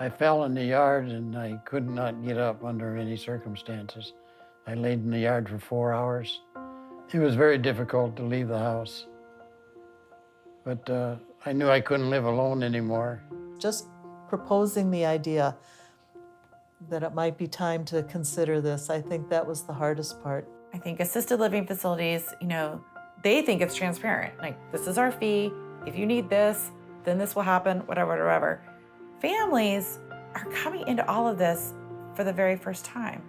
I fell in the yard and I could not get up under any circumstances. I laid in the yard for 4 hours. It was very difficult to leave the house, but I knew I couldn't live alone anymore. Just proposing the idea that it might be time to consider this, I think that was the hardest part. I think assisted living facilities, they think it's transparent. Like, this is our fee. If you need this, then this will happen, whatever, whatever. Families are coming into all of this for the very first time.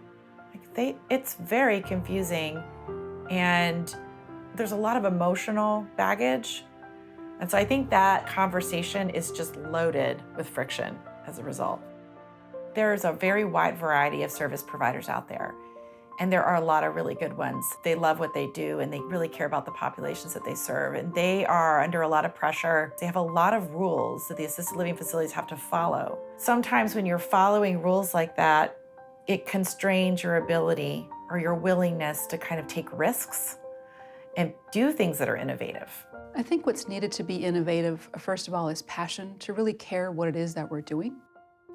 It's very confusing, and there's a lot of emotional baggage. And so I think that conversation is just loaded with friction as a result. There's a very wide variety of service providers out there, and there are a lot of really good ones. They love what they do, and they really care about the populations that they serve, and they are under a lot of pressure. They have a lot of rules that the assisted living facilities have to follow. Sometimes when you're following rules like that, it constrains your ability or your willingness to kind of take risks and do things that are innovative. I think what's needed to be innovative, first of all, is passion, to really care what it is that we're doing.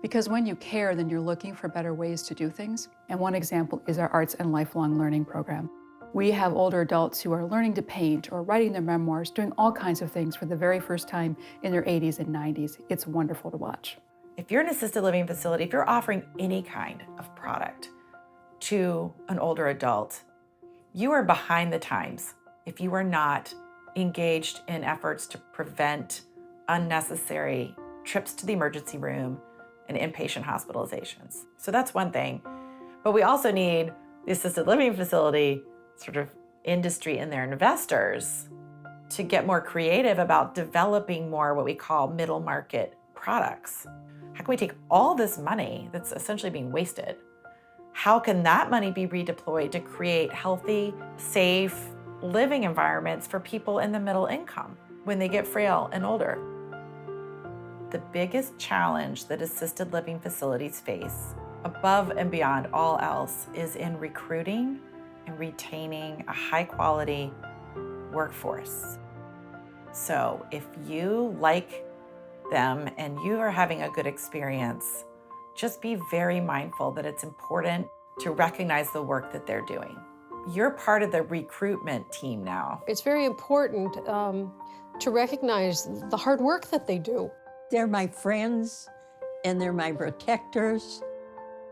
Because when you care, then you're looking for better ways to do things. And one example is our Arts and Lifelong Learning program. We have older adults who are learning to paint or writing their memoirs, doing all kinds of things for the very first time in their 80s and 90s. It's wonderful to watch. If you're an assisted living facility, if you're offering any kind of product to an older adult, you are behind the times if you are not engaged in efforts to prevent unnecessary trips to the emergency room and inpatient hospitalizations. So that's one thing. But we also need the assisted living facility sort of industry and their investors to get more creative about developing more what we call middle market products. How can we take all this money that's essentially being wasted? How can that money be redeployed to create healthy, safe living environments for people in the middle income when they get frail and older? The biggest challenge that assisted living facilities face, above and beyond all else, is in recruiting and retaining a high-quality workforce. So if you like them and you are having a good experience, just be very mindful that it's important to recognize the work that they're doing. You're part of the recruitment team now. It's very important to recognize the hard work that they do. They're my friends and they're my protectors,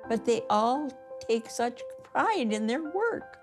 but they all take such pride in their work.